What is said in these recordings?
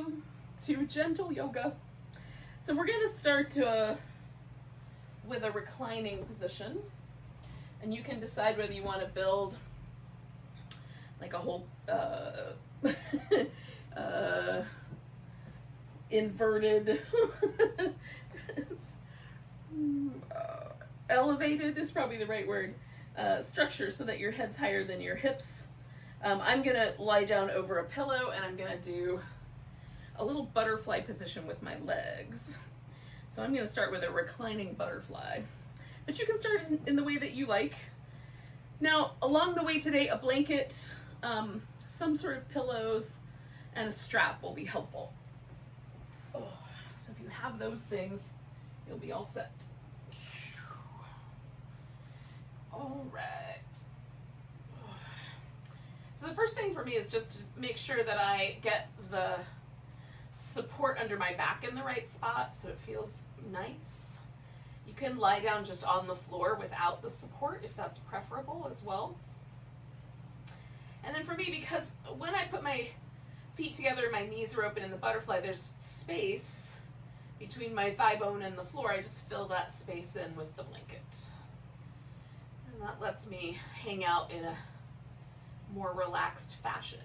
welcome to gentle yoga. So we're going to start with a reclining position, and you can decide whether you want to build like a whole inverted elevated is probably the right word, structure so that your head's higher than your hips. I'm gonna lie down over a pillow and I'm gonna do a little butterfly position with my legs. So I'm gonna start with a reclining butterfly, but you can start in the way that you like. Now, along the way today, a blanket, some sort of pillows, and a strap will be helpful. Oh, so if you have those things, you'll be all set. All right. So the first thing for me is just to make sure that I get the support under my back in the right spot so it feels nice. You can lie down just on the floor without the support if that's preferable as well. And then for me, because when I put my feet together and my knees are open in the butterfly, there's space between my thigh bone and the floor. I just fill that space in with the blanket. And that lets me hang out in a more relaxed fashion.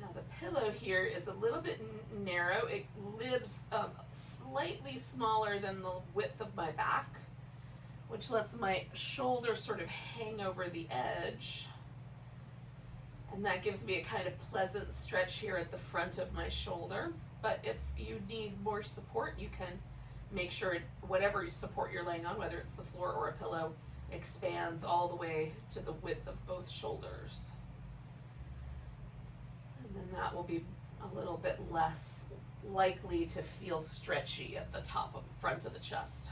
Now the pillow here is a little bit narrow. It lives slightly smaller than the width of my back, which lets my shoulder sort of hang over the edge. And that gives me a kind of pleasant stretch here at the front of my shoulder. But if you need more support, you can make sure whatever support you're laying on, whether it's the floor or a pillow, expands all the way to the width of both shoulders. And then that will be a little bit less likely to feel stretchy at the top of front of the chest.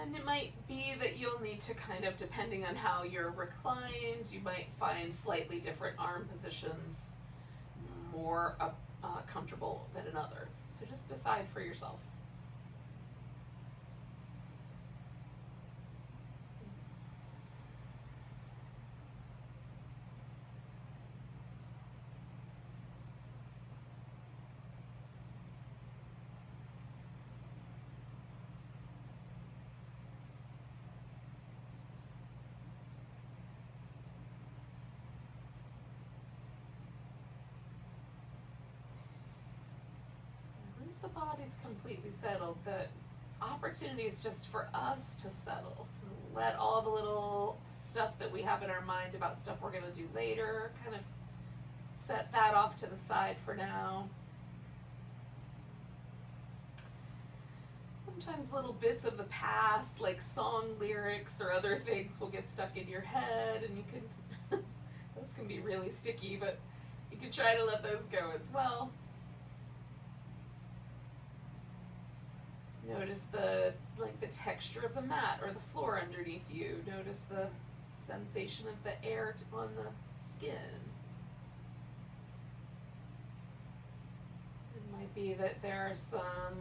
And it might be that you'll need to kind of, depending on how you're reclined, you might find slightly different arm positions more comfortable than another. So just decide for yourself. Once the body's completely settled, the opportunity is just for us to settle. So let all the little stuff that we have in our mind about stuff we're going to do later, kind of set that off to the side for now. Sometimes little bits of the past, like song lyrics or other things, will get stuck in your head, and you can, those can be really sticky, but you can try to let those go as well. Notice the texture of the mat or the floor underneath you. Notice the sensation of the air on the skin. It might be that there are some,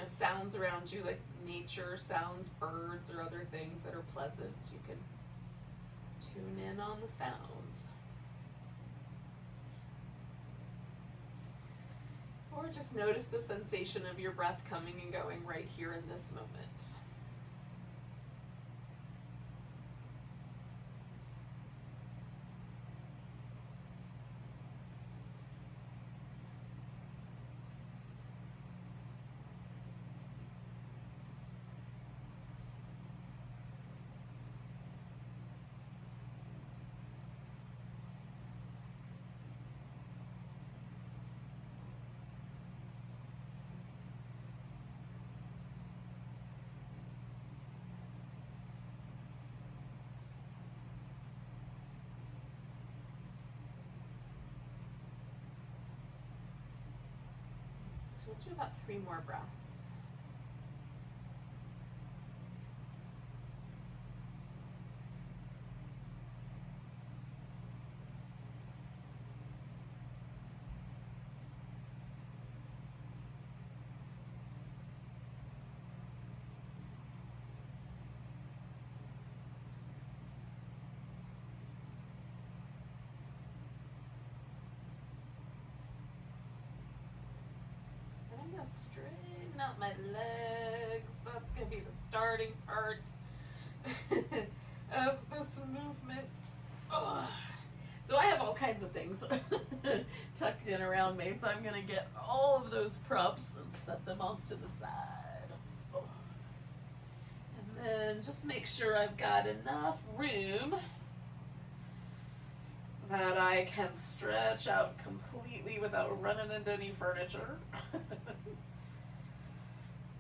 sounds around you, like nature sounds, birds or other things that are pleasant. You can tune in on the sounds. Or just notice the sensation of your breath coming and going right here in this moment. So we'll do about 3 more breaths. straighten out my legs. That's going to be the starting part of this movement. Ugh. So I have all kinds of things tucked in around me, so I'm going to get all of those props and set them off to the side. Ugh. And then just make sure I've got enough room that I can stretch out completely without running into any furniture.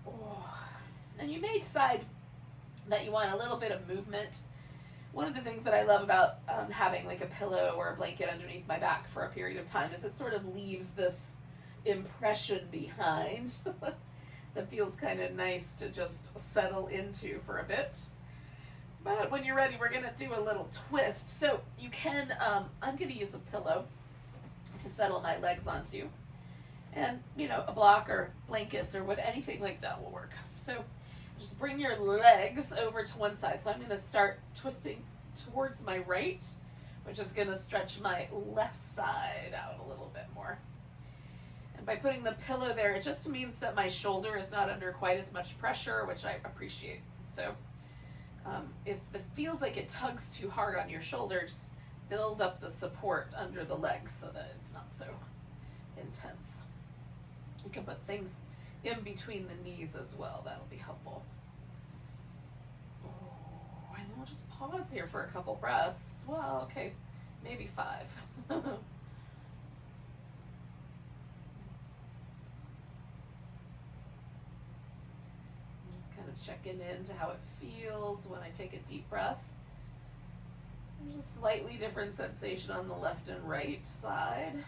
Oh. And you may decide that you want a little bit of movement. One of the things that I love about having like a pillow or a blanket underneath my back for a period of time is it sort of leaves this impression behind that feels kind of nice to just settle into for a bit. But when you're ready, we're going to do a little twist. So you can, I'm going to use a pillow to settle my legs onto. And, you know, a block or blankets or anything like that will work. So just bring your legs over to one side. So I'm going to start twisting towards my right, which is going to stretch my left side out a little bit more. And by putting the pillow there, it just means that my shoulder is not under quite as much pressure, which I appreciate. So if it feels like it tugs too hard on your shoulders, build up the support under the legs so that it's not so intense. You can put things in between the knees as well. That'll be helpful. Oh, and we'll just pause here for a couple breaths. Well, okay, maybe 5. Checking into how it feels when I take a deep breath. There's a slightly different sensation on the left and right side.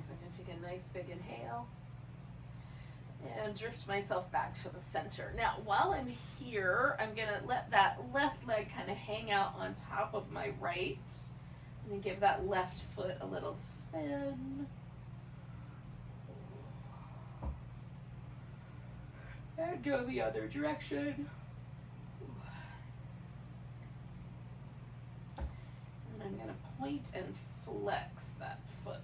So I'm going to take a nice big inhale and drift myself back to the center. Now, while I'm here, I'm going to let that left leg kind of hang out on top of my right. I'm going to give that left foot a little spin. And go the other direction. And I'm going to point and flex that foot.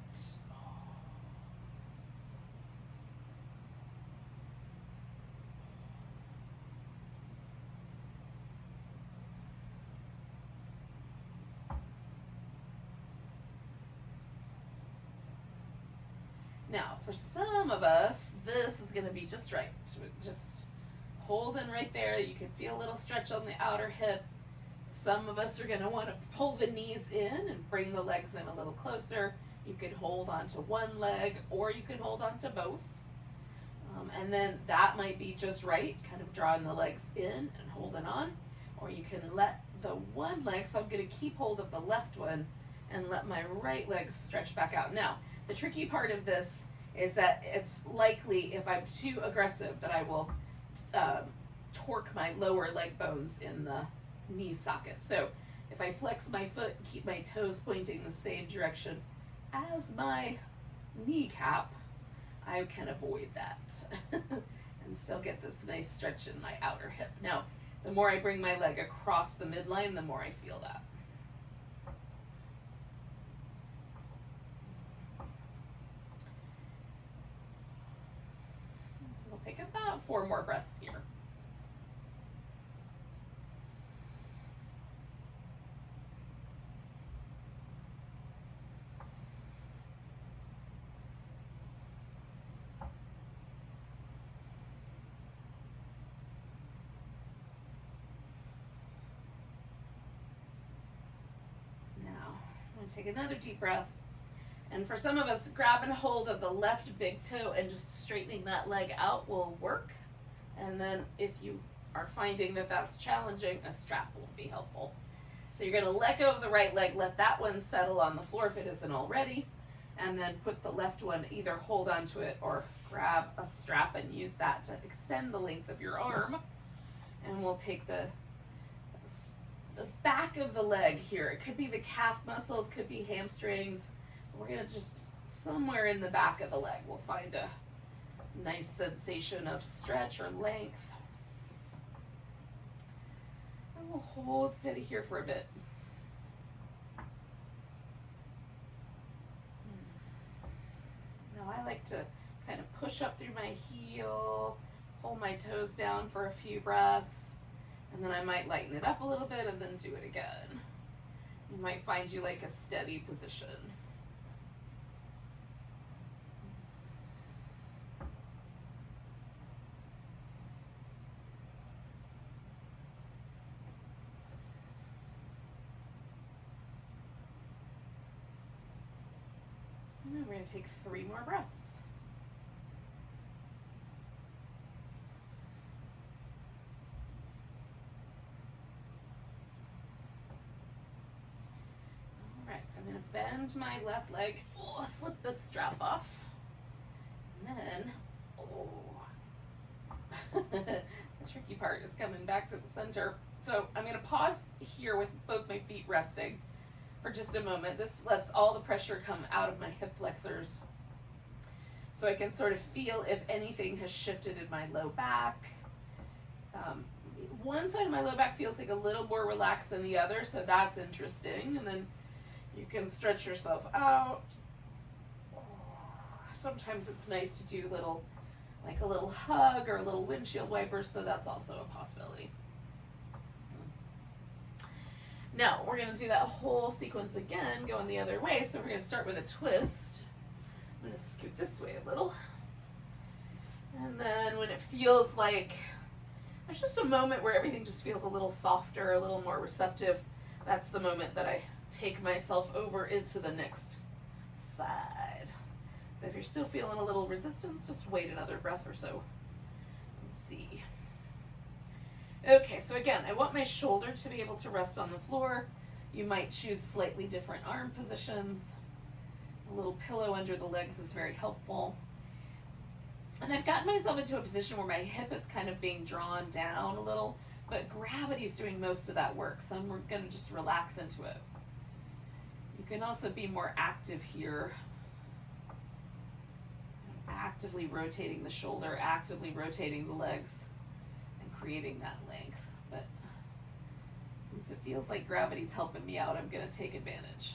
Now, for some of us, this is going to be just right. Just holding right there. You can feel a little stretch on the outer hip. Some of us are going to want to pull the knees in and bring the legs in a little closer. You can hold on to one leg or you can hold on to both. And then that might be just right, kind of drawing the legs in and holding on. Or you can let the one leg, so I'm going to keep hold of the left one and let my right leg stretch back out. Now, the tricky part of this is that it's likely, if I'm too aggressive, that I will torque my lower leg bones in the knee socket. So if I flex my foot and keep my toes pointing the same direction as my kneecap, I can avoid that and still get this nice stretch in my outer hip. Now, the more I bring my leg across the midline, the more I feel that. We'll take about 4 more breaths here. Now, I'm going to take another deep breath. And for some of us, grabbing hold of the left big toe and just straightening that leg out will work. And then if you are finding that that's challenging, a strap will be helpful. So you're going to let go of the right leg, let that one settle on the floor if it isn't already, and then put the left one, either hold onto it or grab a strap and use that to extend the length of your arm And we'll take the back of the leg here. It could be the calf muscles, could be hamstrings. We're gonna just, somewhere in the back of the leg, we'll find a nice sensation of stretch or length. And we'll hold steady here for a bit. Now I like to kind of push up through my heel, hold my toes down for a few breaths, and then I might lighten it up a little bit and then do it again. You might find you like a steady position. And then we're going to take 3 more breaths. So I'm going to bend my left leg, slip this strap off, and then, the tricky part is coming back to the center. So I'm going to pause here with both my feet resting for just a moment. This lets all the pressure come out of my hip flexors, so I can sort of feel if anything has shifted in my low back. One side of my low back feels like a little more relaxed than the other, so that's interesting. And then you can stretch yourself out. Sometimes it's nice to do like a little hug or a little windshield wiper, so that's also a possibility. Now, we're going to do that whole sequence again, going the other way. So we're going to start with a twist. I'm going to scoot this way a little. And then when it feels like there's just a moment where everything just feels a little softer, a little more receptive, that's the moment that I take myself over into the next side. So if you're still feeling a little resistance, just wait another breath or so and see. Okay, so again, I want my shoulder to be able to rest on the floor. You might choose slightly different arm positions. A little pillow under the legs is very helpful. And I've gotten myself into a position where my hip is kind of being drawn down a little, but gravity's doing most of that work, so I'm going to just relax into it. You can also be more active here, actively rotating the shoulder, actively rotating the legs, and creating that length. But since it feels like gravity's helping me out, I'm going to take advantage.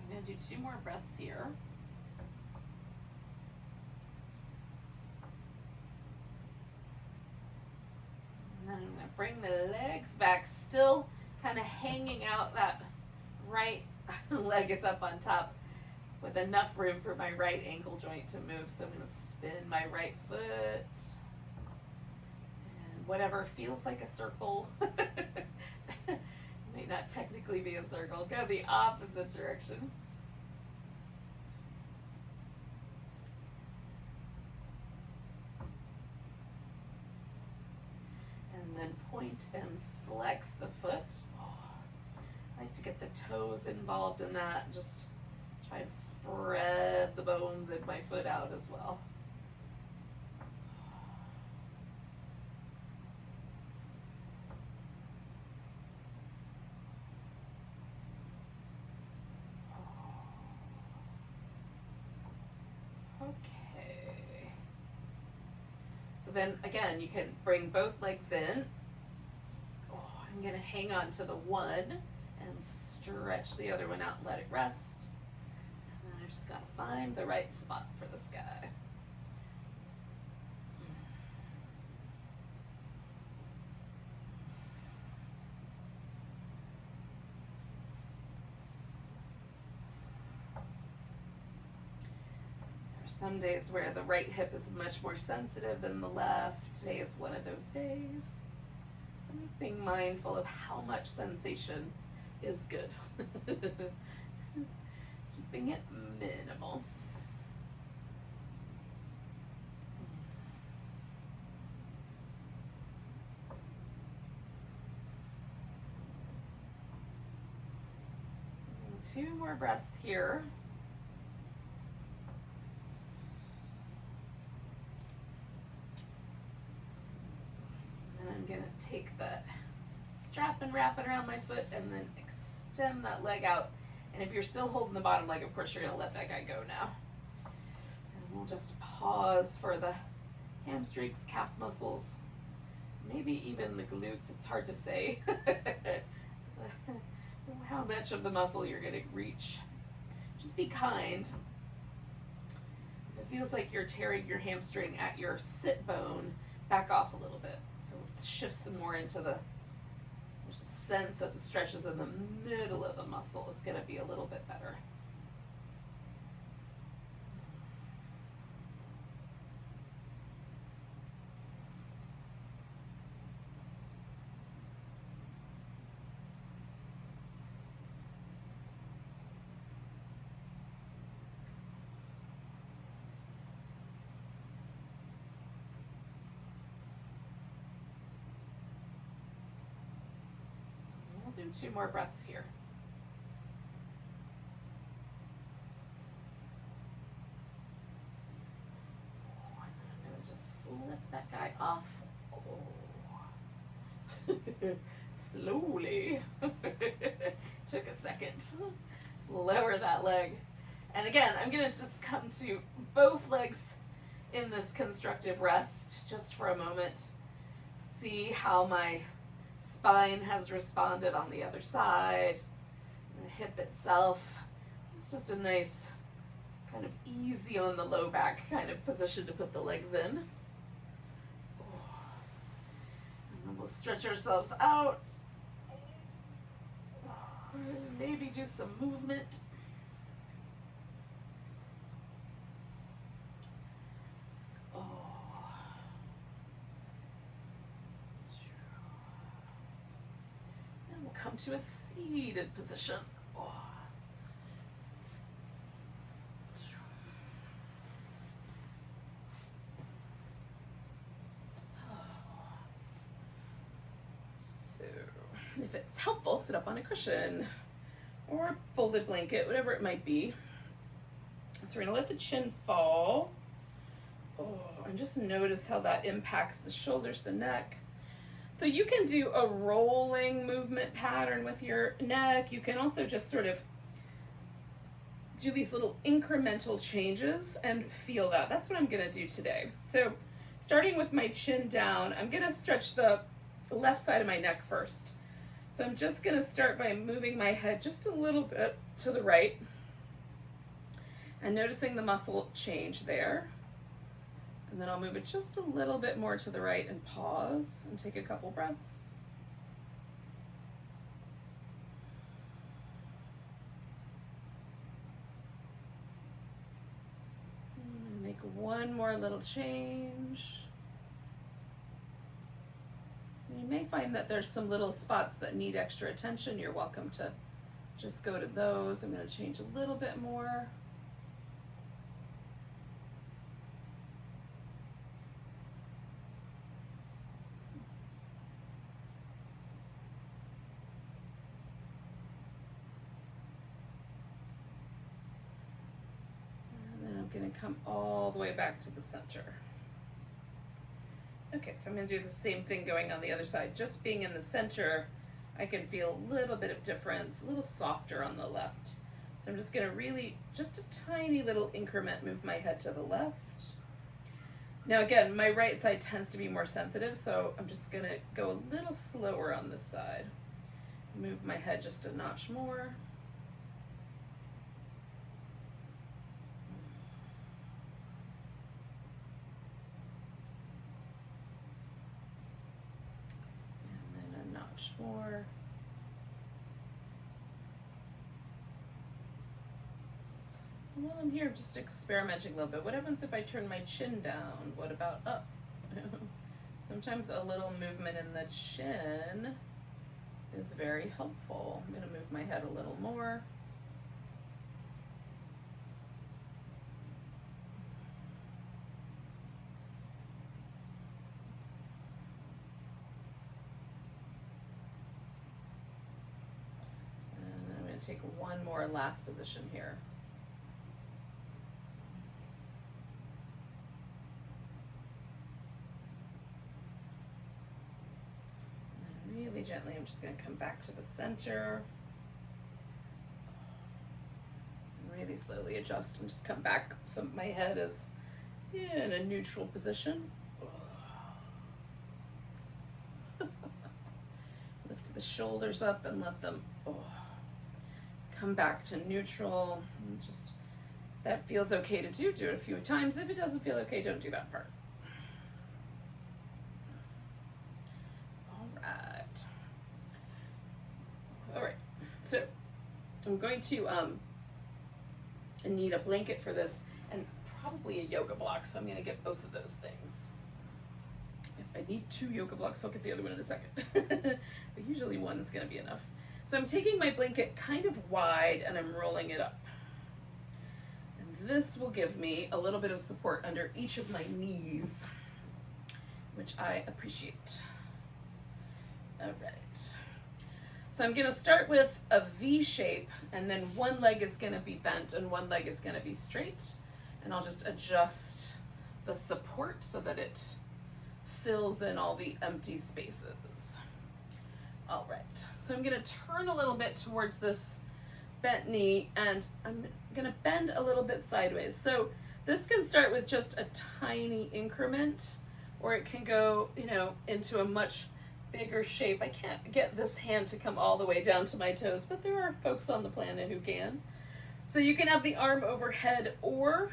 I'm going to do 2 more breaths here. And then I'm going to bring the legs back, still kind of hanging out. That right leg is up on top with enough room for my right ankle joint to move. So I'm going to spin my right foot. And whatever feels like a circle, may not technically be a circle, go the opposite direction. And then point and flex the foot. I like to get the toes involved in that. Just try to spread the bones in my foot out as well. Okay. So then again, you can bring both legs in. I'm going to hang on to the one and then stretch the other one out and let it rest. And then I just gotta find the right spot for this guy. Some days where the right hip is much more sensitive than the left. Today is one of those days. So I'm just being mindful of how much sensation is good. Keeping it minimal. And 2 more breaths here. I'm gonna take the strap and wrap it around my foot and then extend that leg out. And if you're still holding the bottom leg, of course you're gonna let that guy go now. And we'll just pause for the hamstrings, calf muscles, maybe even the glutes. It's hard to say how much of the muscle you're gonna reach. Just be kind. If it feels like you're tearing your hamstring at your sit bone, back off a little bit. So let's shift some more into there's a sense that the stretch is in the middle of the muscle is going to be a little bit better. Do 2 more breaths here. And then I'm going to just slip that guy off. Oh. Slowly. Took a second to lower that leg. And again, I'm going to just come to both legs in this constructive rest just for a moment. See how my spine has responded on the other side. The hip itself. It's just a nice kind of easy on the low back kind of position to put the legs in. And then we'll stretch ourselves out. Maybe do some movement. Come to a seated position. Oh. So, if it's helpful, sit up on a cushion or a folded blanket, whatever it might be. So we're gonna let the chin fall. Oh, and just notice how that impacts the shoulders, the neck. So you can do a rolling movement pattern with your neck. You can also just sort of do these little incremental changes and feel that. That's what I'm gonna do today. So starting with my chin down, I'm gonna stretch the left side of my neck first. So I'm just gonna start by moving my head just a little bit to the right and noticing the muscle change there. And then I'll move it just a little bit more to the right and pause and take a couple breaths. And make one more little change. And you may find that there's some little spots that need extra attention. You're welcome to just go to those. I'm going to change a little bit more. Going to come all the way back to the center. Okay, so I'm going to do the same thing going on the other side. Just being in the center, I can feel a little bit of difference, a little softer on the left. So I'm just going to really, just a tiny little increment, move my head to the left. Now again, my right side tends to be more sensitive, so I'm just going to go a little slower on this side. Move my head just a notch more. And then a notch more. And while I'm here, I'm just experimenting a little bit. What happens if I turn my chin down? What about up? Sometimes a little movement in the chin is very helpful. I'm going to move my head a little more. And I'm going to take one more last position here. Really gently, I'm just going to come back to the center. And really slowly adjust and just come back so my head is in a neutral position. Lift the shoulders up and let them come back to neutral. And just, that feels okay to do it a few times. If it doesn't feel okay, don't do that part. All right, so I'm going to need a blanket for this and probably a yoga block, so I'm going to get both of those things. If I need 2 yoga blocks, I'll get the other one in a second. But usually one is going to be enough. So I'm taking my blanket kind of wide and I'm rolling it up. And this will give me a little bit of support under each of my knees, which I appreciate. All right. So I'm going to start with a V shape, and then one leg is going to be bent and one leg is going to be straight. And I'll just adjust the support so that it fills in all the empty spaces. All right, so I'm going to turn a little bit towards this bent knee, and I'm going to bend a little bit sideways. So this can start with just a tiny increment, or it can go, into a much bigger shape. I can't get this hand to come all the way down to my toes, but there are folks on the planet who can. So you can have the arm overhead, or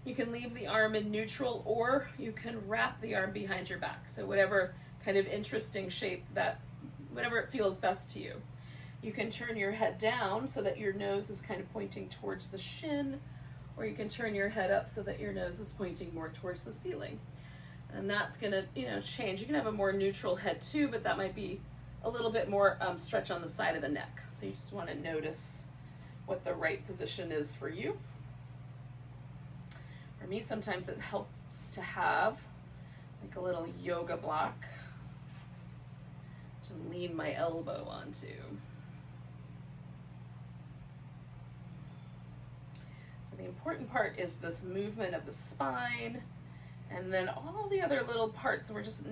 you can leave the arm in neutral, or you can wrap the arm behind your back. So whatever kind of interesting shape whatever it feels best to you. You can turn your head down so that your nose is kind of pointing towards the shin, or you can turn your head up so that your nose is pointing more towards the ceiling. And that's gonna, change. You can have a more neutral head too, but that might be a little bit more stretch on the side of the neck. So you just wanna notice what the right position is for you. For me, sometimes it helps to have like a little yoga block to lean my elbow onto. So the important part is this movement of the spine, and then all the other little parts we're just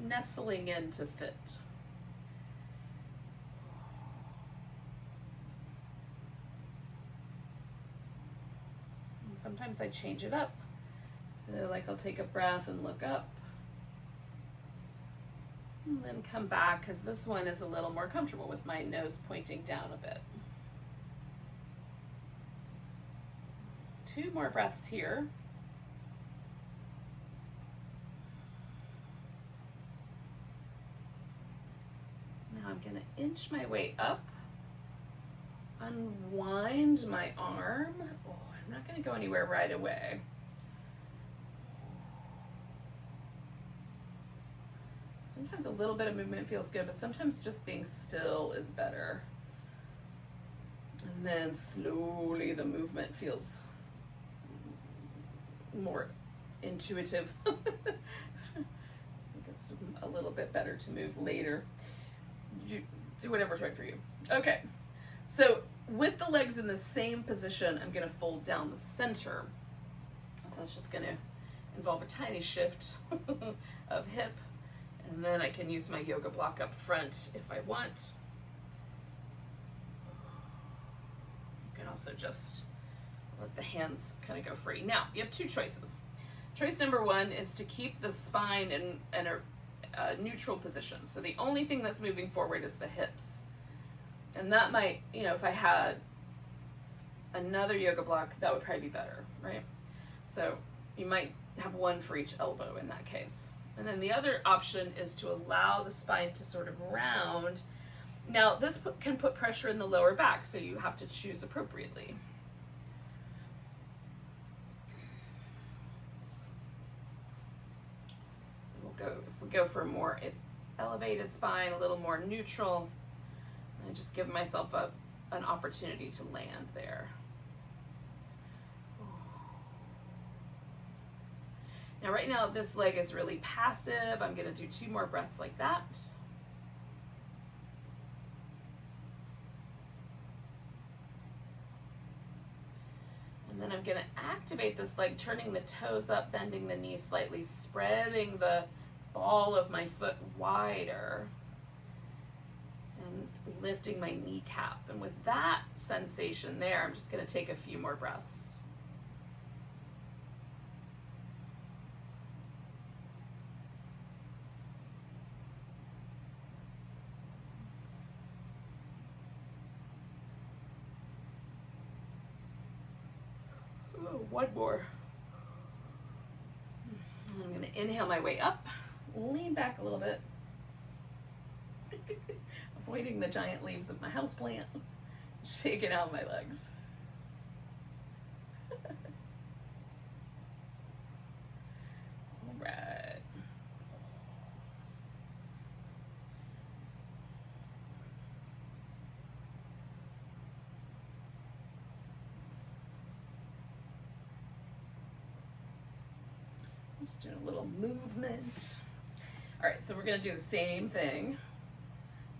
nestling in to fit. And sometimes I change it up. So like I'll take a breath and look up. And then come back, because this one is a little more comfortable with my nose pointing down a bit. 2 more breaths here. Now I'm going to inch my way up, unwind my arm. I'm not going to go anywhere right away. Sometimes a little bit of movement feels good, but sometimes just being still is better. And then slowly the movement feels more intuitive. I think it's a little bit better to move later. Do whatever's right for you. Okay, so with the legs in the same position, I'm going to fold down the center. So that's just going to involve a tiny shift of hip. And then I can use my yoga block up front if I want. You can also just let the hands kind of go free. Now, you have 2 choices. Choice number 1 is to keep the spine in a neutral position. So the only thing that's moving forward is the hips. And that might, you know, if I had another yoga block, that would probably be better, right? So you might have one for each elbow in that case. And then the other option is to allow the spine to sort of round. Now this can put pressure in the lower back, so you have to choose appropriately. So if we go for a more elevated spine, a little more neutral, and just give myself an opportunity to land there. Now right now this leg is really passive. I'm going to do 2 more breaths like that. And then I'm going to activate this leg, turning the toes up, bending the knee slightly, spreading the ball of my foot wider, and lifting my kneecap. And with that sensation there, I'm just going to take a few more breaths. One more. I'm going to inhale my way up, lean back a little bit, avoiding the giant leaves of my houseplant, shaking out my legs. All right. Just doing a little movement. All right, so we're gonna do the same thing,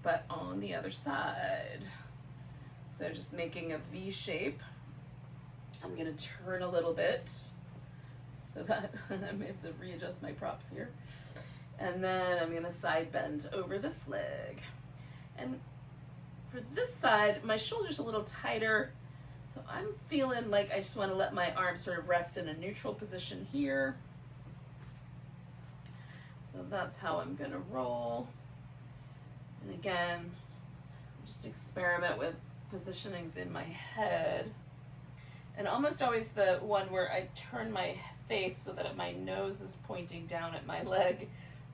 but on the other side. So just making a V shape. I'm gonna turn a little bit so that I may have to readjust my props here. And then I'm gonna side bend over this leg. And for this side, my shoulder's a little tighter, so I'm feeling like I just wanna let my arms sort of rest in a neutral position here. So that's how I'm gonna roll. And again, just experiment with positionings in my head. And almost always the one where I turn my face so that my nose is pointing down at my leg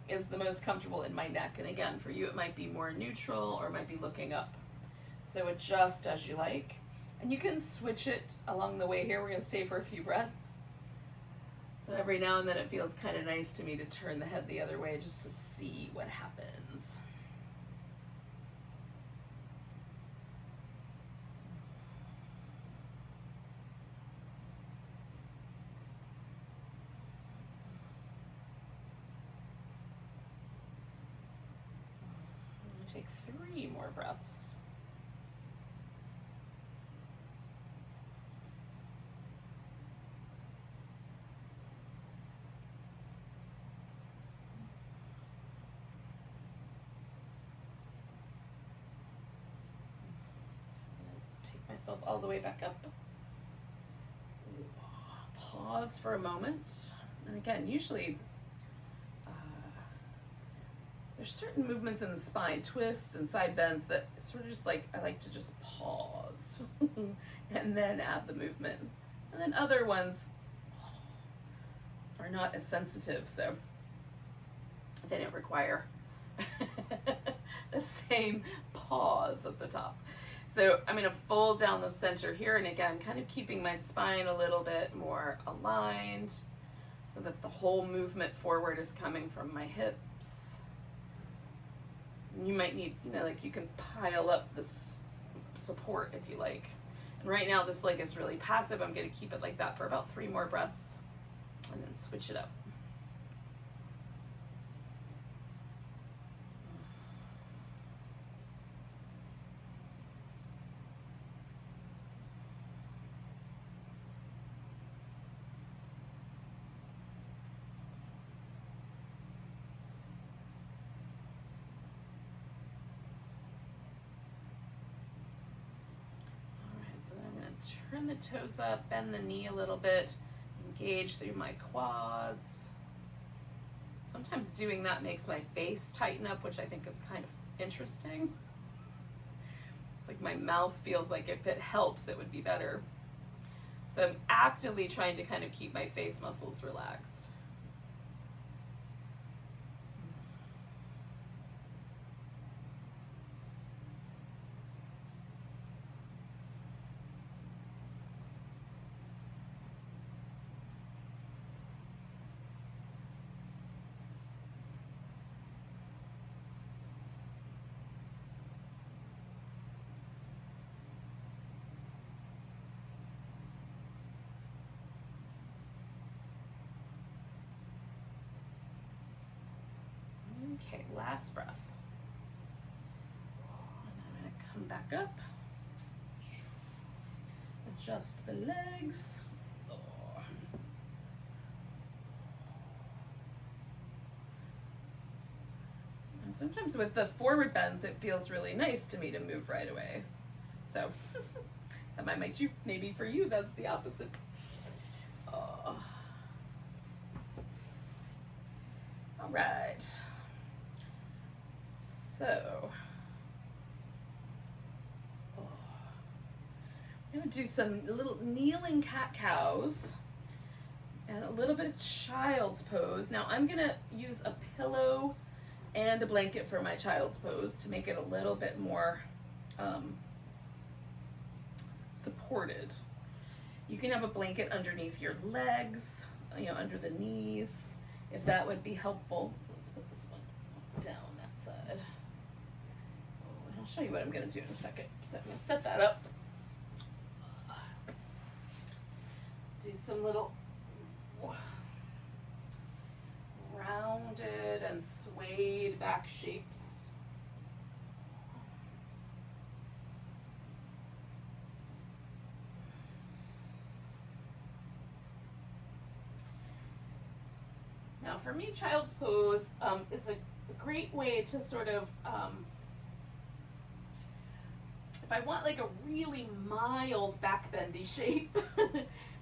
is the most comfortable in my neck. And again, for you, it might be more neutral or it might be looking up. So adjust as you like. And you can switch it along the way here. We're gonna stay for a few breaths. So every now and then it feels kind of nice to me to turn the head the other way just to see what happens. I'm going to take 3 more breaths. Myself all the way back up. Pause for a moment. And again, usually there's certain movements in the spine, twists and side bends, that sort of just like, I like to just pause and then add the movement. And then other ones are not as sensitive, so they don't require the same pause at the top. So I'm going to fold down the center here, and again, kind of keeping my spine a little bit more aligned so that the whole movement forward is coming from my hips. And you might need, you know, like you can pile up this support if you like. And right now this leg is really passive. I'm going to keep it like that for about 3 more breaths and then switch it up. So then I'm going to turn the toes up, bend the knee a little bit, engage through my quads. Sometimes doing that makes my face tighten up, which I think is kind of interesting. It's like my mouth feels like if it helps, it would be better. So I'm actively trying to kind of keep my face muscles relaxed. Okay, last breath. And I'm going to come back up. Adjust the legs. And sometimes with the forward bends, it feels really nice to me to move right away. So that might you, maybe for you, that's the opposite. All right. So, I'm going to do some little kneeling cat-cows and a little bit of child's pose. Now I'm going to use a pillow and a blanket for my child's pose to make it a little bit more supported. You can have a blanket underneath your legs, under the knees, if that would be helpful. Let's put this one down that side. I'll show you what I'm going to do in a second. So I'm going to set that up. Do some little rounded and swayed back shapes. Now for me, child's pose is a great way to sort of if I want like a really mild back bendy shape,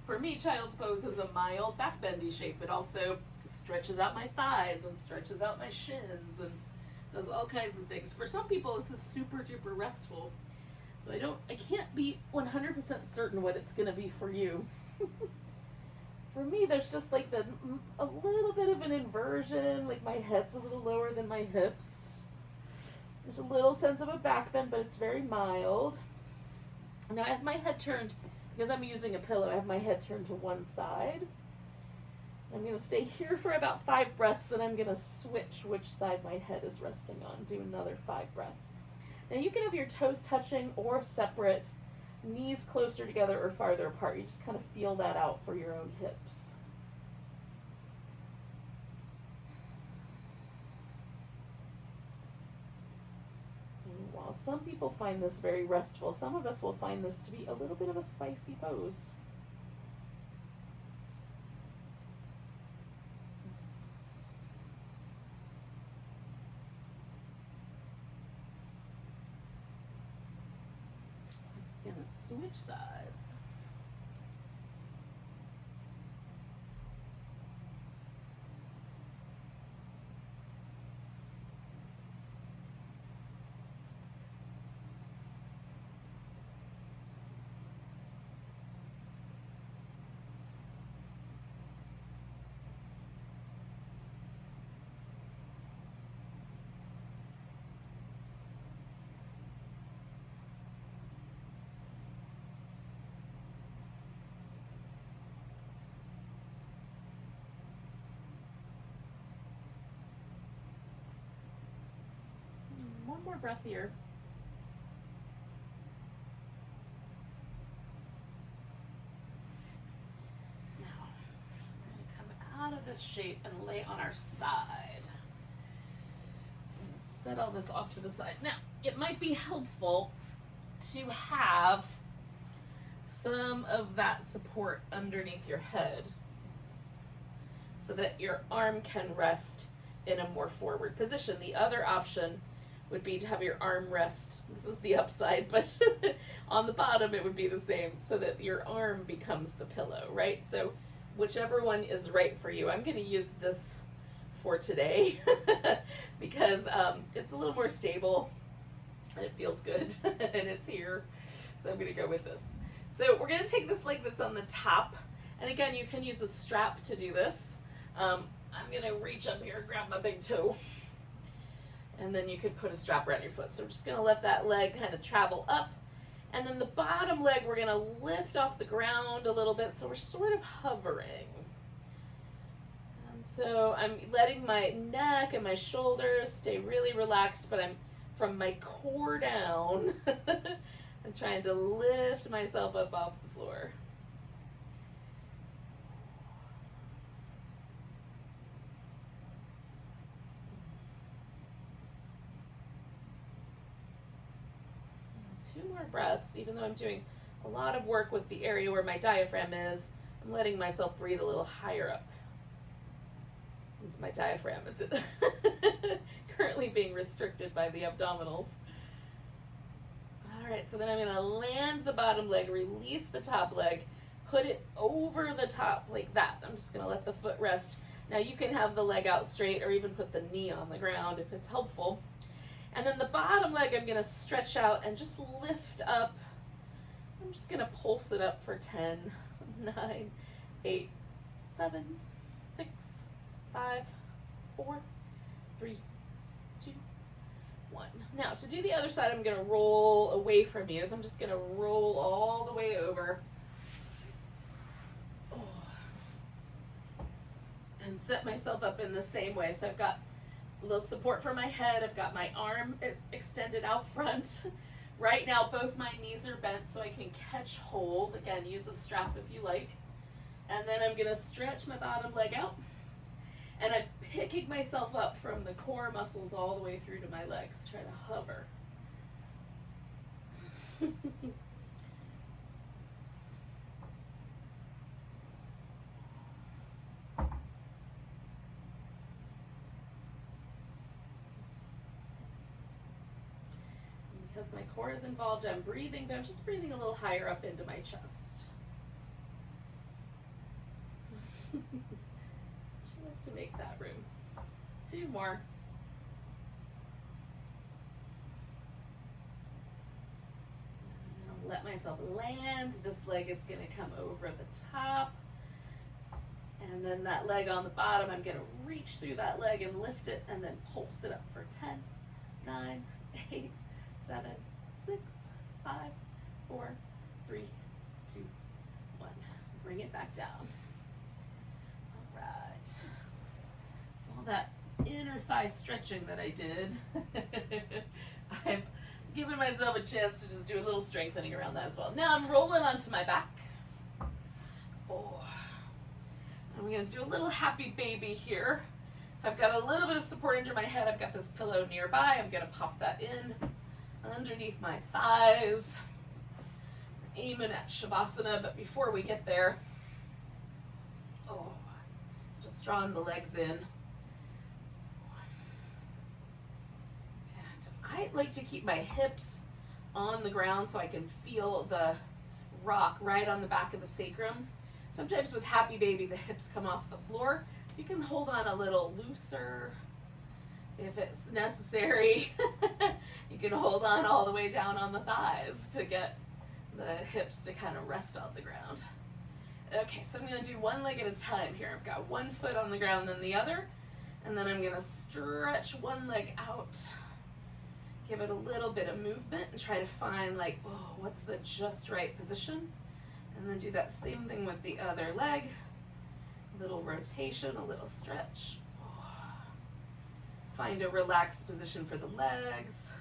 for me, child's pose is a mild back bendy shape. It also stretches out my thighs and stretches out my shins and does all kinds of things. For some people, this is super duper restful. So I can't be 100% certain what it's gonna be for you. For me, there's just like a little bit of an inversion, like my head's a little lower than my hips. There's a little sense of a back bend, but it's very mild. Now I have my head turned, because I'm using a pillow, I have my head turned to one side. I'm going to stay here for about 5 breaths, then I'm going to switch which side my head is resting on, do another 5 breaths. Now you can have your toes touching or separate, knees closer together or farther apart. You just kind of feel that out for your own hips. While some people find this very restful, some of us will find this to be a little bit of a spicy pose. I'm just going to switch sides. One more breath here. Now, we're going to come out of this shape and lay on our side. So I'm going to set all this off to the side. Now, it might be helpful to have some of that support underneath your head so that your arm can rest in a more forward position. The other option would be to have your arm rest, this is the upside, but on the bottom it would be the same, so that your arm becomes the pillow, right? So whichever one is right for you. I'm going to use this for today because it's a little more stable and it feels good, and it's here, so I'm gonna go with this. So we're gonna take this leg that's on the top, and again, you can use a strap to do this. I'm gonna reach up here and grab my big toe, and then you could put a strap around your foot. So we're just gonna let that leg kind of travel up, and then the bottom leg we're gonna lift off the ground a little bit, so we're sort of hovering. And so I'm letting my neck and my shoulders stay really relaxed, but I'm from my core down. I'm trying to lift myself up off the floor. Two more breaths, even though I'm doing a lot of work with the area where my diaphragm is, I'm letting myself breathe a little higher up. Since my diaphragm is currently being restricted by the abdominals. All right, so then I'm gonna land the bottom leg, release the top leg, put it over the top like that. I'm just gonna let the foot rest. Now you can have the leg out straight or even put the knee on the ground if it's helpful. And then the bottom leg I'm gonna stretch out and just lift up. I'm just gonna pulse it up for 10, 9, 8, 7, 6, 5, 4, 3, 2, 1. Now to do the other side, I'm gonna roll away from you. So I'm just gonna roll all the way over. And set myself up in the same way. So I've got a little support for my head. I've got my arm extended out front. Right now, both my knees are bent so I can catch hold. Again, use a strap if you like. And then I'm gonna stretch my bottom leg out. And I'm picking myself up from the core muscles all the way through to my legs. Try to hover. Because my core is involved, I'm breathing, but I'm just breathing a little higher up into my chest. Just to make that room. 2 more. I'll let myself land. This leg is going to come over the top. And then that leg on the bottom, I'm going to reach through that leg and lift it and then pulse it up for 10, 9, 8, 7, 6, 5, 4, 3, 2, 1. Bring it back down. All right. So all that inner thigh stretching that I did, I'm giving myself a chance to just do a little strengthening around that as well. Now I'm rolling onto my back. Oh. I'm going to do a little happy baby here. So I've got a little bit of support under my head. I've got this pillow nearby. I'm going to pop that in underneath my thighs. Aiming at Shavasana, but before we get there, just drawing the legs in. And I like to keep my hips on the ground so I can feel the rock right on the back of the sacrum. Sometimes with Happy Baby, the hips come off the floor, so you can hold on a little looser if it's necessary. You can hold on all the way down on the thighs to get the hips to kind of rest on the ground. Okay, so I'm going to do one leg at a time here. I've got one foot on the ground, then the other, and then I'm going to stretch one leg out, give it a little bit of movement, and try to find like, what's the just right position? And then do that same thing with the other leg. A little rotation, a little stretch. Find a relaxed position for the legs.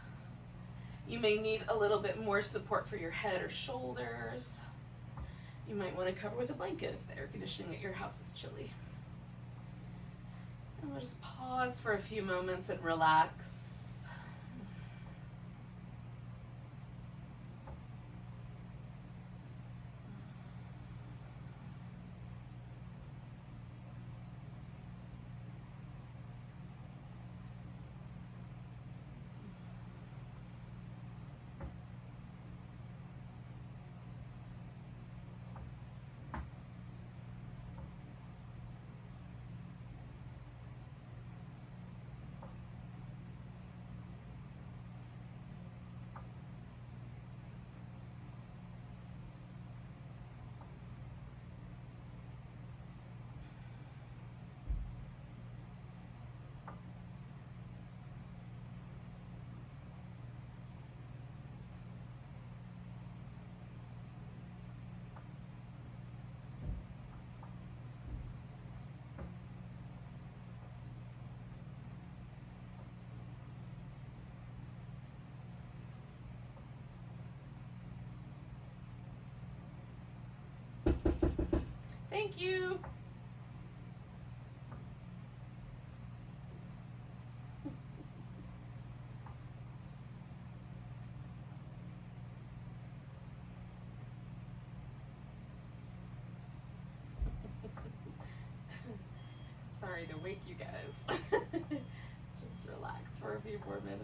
You may need a little bit more support for your head or shoulders. You might want to cover with a blanket if the air conditioning at your house is chilly. And we'll just pause for a few moments and relax. Thank you. Sorry to wake you guys. Just relax for a few more minutes.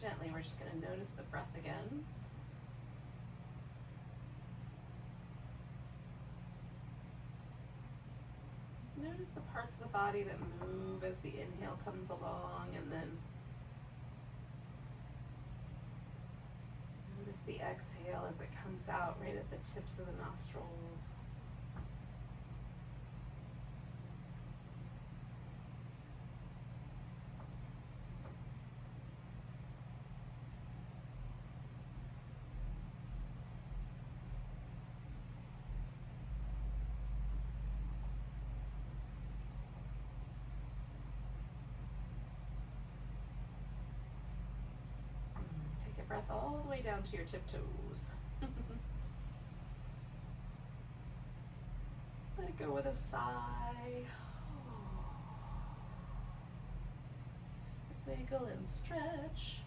Gently, we're just going to notice the breath again. Notice the parts of the body that move as the inhale comes along, and then notice the exhale as it comes out right at the tips of the nostrils. Breath all the way down to your tiptoes. Let it go with a sigh. Wiggle and stretch.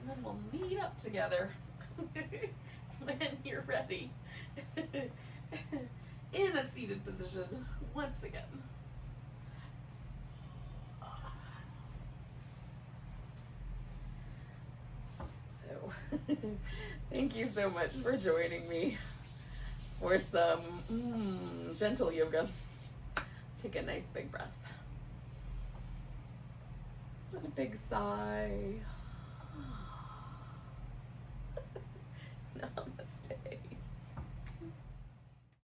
And then we'll meet up together when you're ready. In a seated position once again. So, thank you so much for joining me for some gentle yoga. Let's take a nice big breath. And a big sigh. Namaste.